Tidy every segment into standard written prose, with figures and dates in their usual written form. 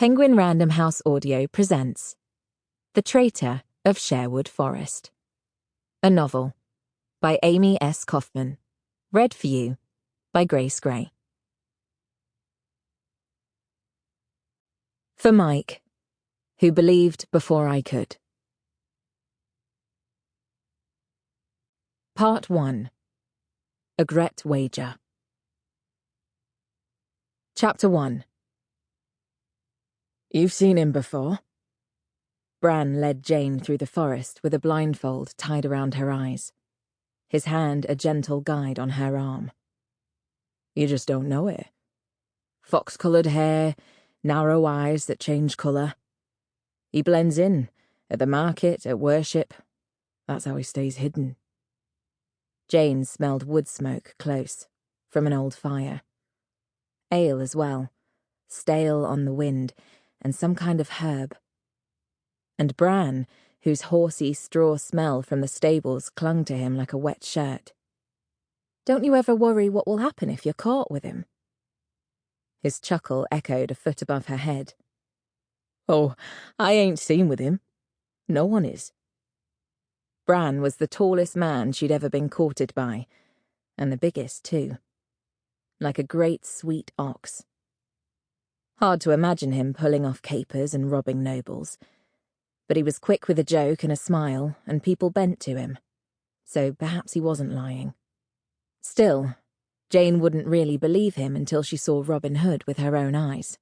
Penguin Random House Audio presents The Traitor of Sherwood Forest, a novel by Amy S. Kaufman, read for you by Grace Gray. For Mike, who believed before I could. Part 1. A Gret Wager. Chapter 1. You've seen him before? Bran led Jane through the forest with a blindfold tied around her eyes, his hand a gentle guide on her arm. You just don't know it. Fox-coloured hair, narrow eyes that change colour. He blends in, at the market, at worship. That's how he stays hidden. Jane smelled wood smoke close, from an old fire. Ale as well, stale on the wind, and some kind of herb. And Bran, whose horsey straw smell from the stables clung to him like a wet shirt. Don't you ever worry what will happen if you're caught with him? His chuckle echoed a foot above her head. Oh, I ain't seen with him. No one is. Bran was the tallest man she'd ever been courted by, and the biggest too. Like a great sweet ox. Hard to imagine him pulling off capers and robbing nobles. But he was quick with a joke and a smile, and people bent to him. So perhaps he wasn't lying. Still, Jane wouldn't really believe him until she saw Robin Hood with her own eyes.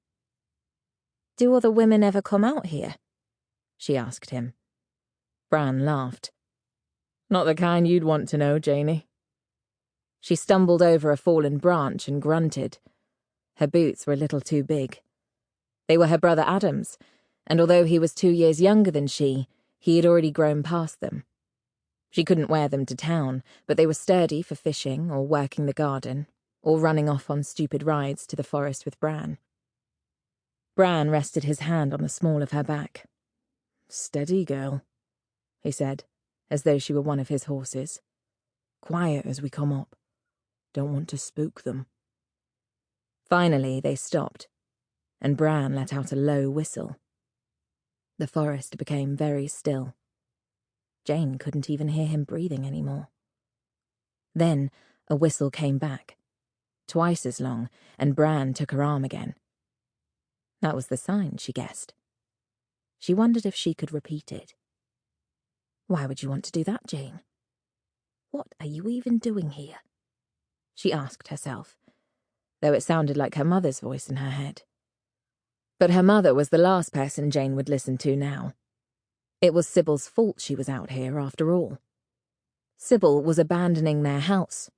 Do other women ever come out here? She asked him. Bran laughed. Not the kind you'd want to know, Janey. She stumbled over a fallen branch and grunted. Her boots were a little too big. They were her brother Adam's, and although he was 2 years younger than she, he had already grown past them. She couldn't wear them to town, but they were sturdy for fishing or working the garden, or running off on stupid rides to the forest with Bran. Bran rested his hand on the small of her back. Steady, girl, he said, as though she were one of his horses. Quiet as we come up. Don't want to spook them. Finally, they stopped, and Bran let out a low whistle. The forest became very still. Jane couldn't even hear him breathing anymore. Then a whistle came back, twice as long, and Bran took her arm again. That was the sign, she guessed. She wondered if she could repeat it. Why would you want to do that, Jane? What are you even doing here? She asked herself, though it sounded like her mother's voice in her head. But her mother was the last person Jane would listen to now. It was Sybil's fault she was out here, after all. Sybil was abandoning their house,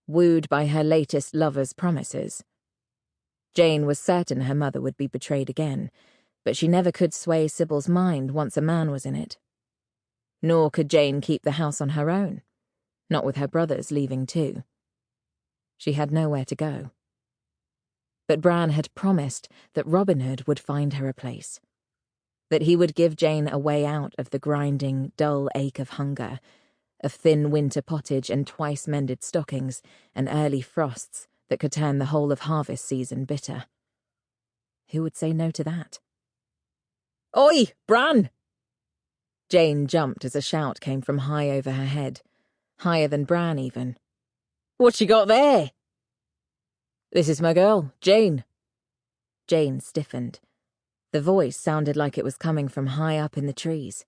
wooed by her latest lover's promises. Jane was certain her mother would be betrayed again, but she never could sway Sybil's mind once a man was in it. Nor could Jane keep the house on her own, not with her brothers leaving too. She had nowhere to go. But Bran had promised that Robin Hood would find her a place, that he would give Jane a way out of the grinding, dull ache of hunger, of thin winter pottage and twice-mended stockings and early frosts that could turn the whole of harvest season bitter. Who would say no to that? Oi, Bran! Jane jumped as a shout came from high over her head, higher than Bran even. What you got there? This is my girl, Jane. Jane stiffened. The voice sounded like it was coming from high up in the trees.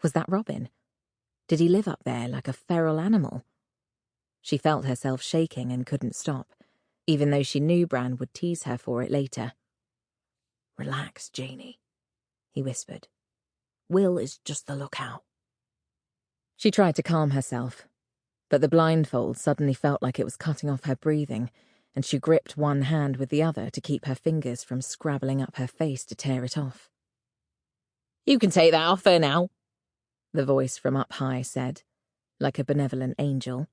Was that Robin? Did he live up there like a feral animal? She felt herself shaking and couldn't stop, even though she knew Bran would tease her for it later. Relax, Janey, he whispered. Will is just the lookout. She tried to calm herself, but the blindfold suddenly felt like it was cutting off her breathing, and she gripped one hand with the other to keep her fingers from scrabbling up her face to tear it off. You can take that off her now, the voice from up high said, like a benevolent angel.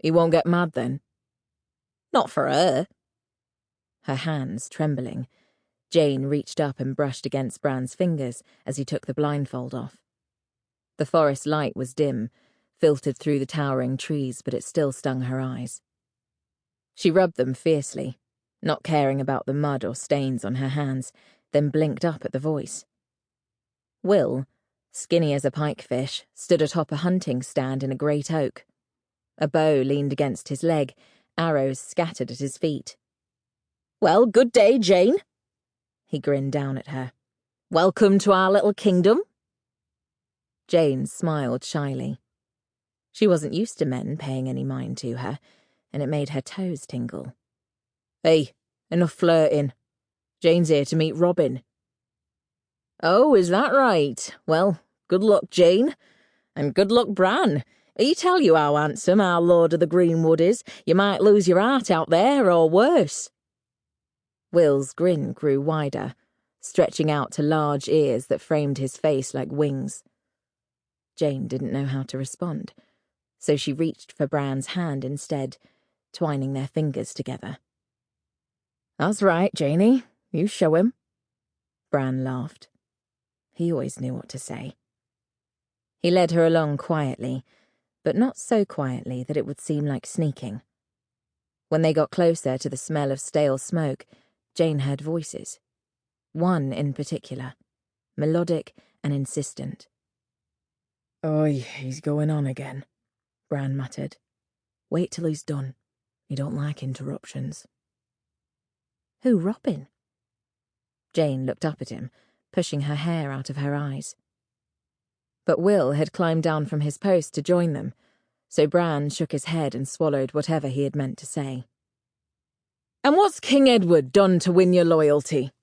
You won't get mad then? Not for her. Her hands trembling, Jane reached up and brushed against Bran's fingers as he took the blindfold off. The forest light was dim, filtered through the towering trees, but it still stung her eyes. She rubbed them fiercely, not caring about the mud or stains on her hands, then blinked up at the voice. Will, skinny as a pikefish, stood atop a hunting stand in a great oak. A bow leaned against his leg, arrows scattered at his feet. "Well, good day, Jane." He grinned down at her. "Welcome to our little kingdom." Jane smiled shyly. She wasn't used to men paying any mind to her, and it made her toes tingle. "Hey, enough flirting. Jane's here to meet Robin." "Oh, is that right? Well, good luck, Jane. And good luck, Bran. He tell you how handsome our Lord of the Greenwood is. You might lose your heart out there, or worse." Will's grin grew wider, stretching out to large ears that framed his face like wings. Jane didn't know how to respond, so she reached for Bran's hand instead, twining their fingers together. "That's right, Janie. You show him." Bran laughed. He always knew what to say. He led her along quietly, but not so quietly that it would seem like sneaking. When they got closer to the smell of stale smoke, Jane heard voices. One in particular, melodic and insistent. "Oi, he's going on again," Bran muttered. "Wait till he's done. He don't like interruptions." "Who, Robin?" Jane looked up at him, pushing her hair out of her eyes. But Will had climbed down from his post to join them, so Bran shook his head and swallowed whatever he had meant to say. "And what's King Edward done to win your loyalty?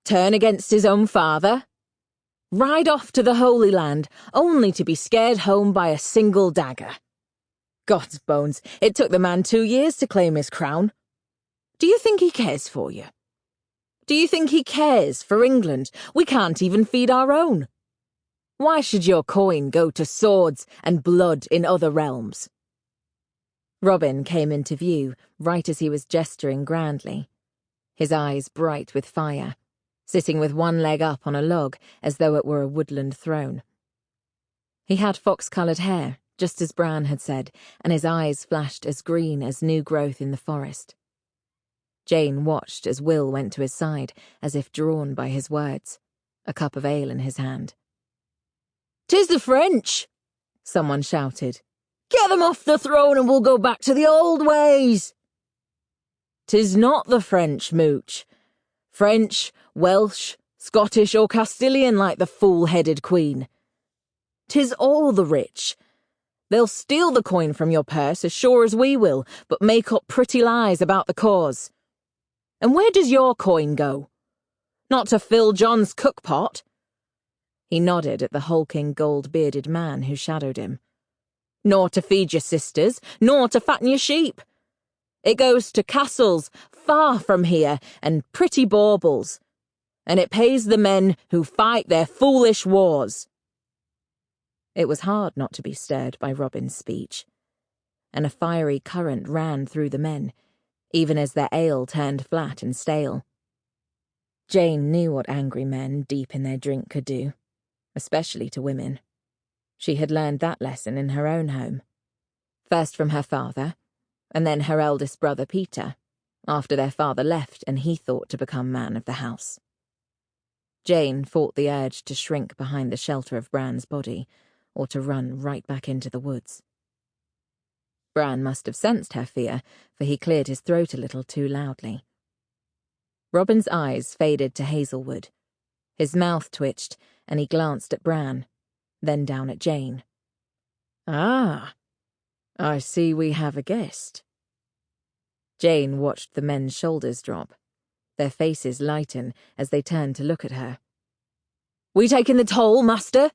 Turn against his own father? Ride off to the Holy Land, only to be scared home by a single dagger? God's bones, it took the man 2 years to claim his crown. Do you think he cares for you? Do you think he cares for England? We can't even feed our own. Why should your coin go to swords and blood in other realms?" Robin came into view right as he was gesturing grandly, his eyes bright with fire, sitting with one leg up on a log as though it were a woodland throne. He had fox-coloured hair, just as Bran had said, and his eyes flashed as green as new growth in the forest. Jane watched as Will went to his side, as if drawn by his words, a cup of ale in his hand. "'Tis the French!" someone shouted. "Get them off the throne and we'll go back to the old ways." "'Tis not the French, Mooch. French, Welsh, Scottish or Castilian like the fool-headed Queen. 'Tis all the rich. They'll steal the coin from your purse as sure as we will, but make up pretty lies about the cause. And where does your coin go? Not to fill John's cookpot?" He nodded at the hulking gold-bearded man who shadowed him. "Nor to feed your sisters, nor to fatten your sheep. It goes to castles far from here and pretty baubles, and it pays the men who fight their foolish wars." It was hard not to be stirred by Robin's speech, and a fiery current ran through the men, even as their ale turned flat and stale. Jane knew what angry men deep in their drink could do, especially to women. She had learned that lesson in her own home, first from her father, and then her eldest brother Peter, after their father left and he thought to become man of the house. Jane fought the urge to shrink behind the shelter of Bran's body, or to run right back into the woods. Bran must have sensed her fear, for he cleared his throat a little too loudly. Robin's eyes faded to Hazelwood. His mouth twitched, and he glanced at Bran, then down at Jane. "Ah, I see we have a guest." Jane watched the men's shoulders drop, their faces lighten as they turned to look at her. "We taking the toll, master?"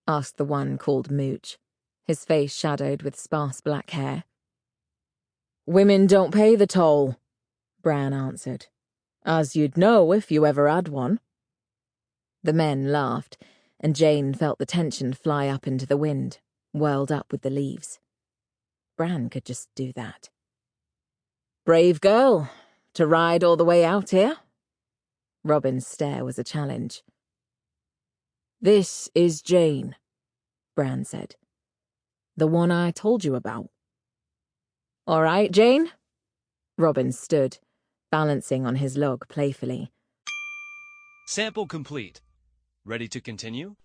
asked the one called Mooch, his face shadowed with sparse black hair. "Women don't pay the toll," Bran answered, "as you'd know if you ever had one." The men laughed, and Jane felt the tension fly up into the wind, whirled up with the leaves. Bran could just do that. "Brave girl, to ride all the way out here?" Robin's stare was a challenge. "This is Jane," Bran said. "The one I told you about." "All right, Jane." Robin stood, balancing on his log playfully. Sample complete. Ready to continue?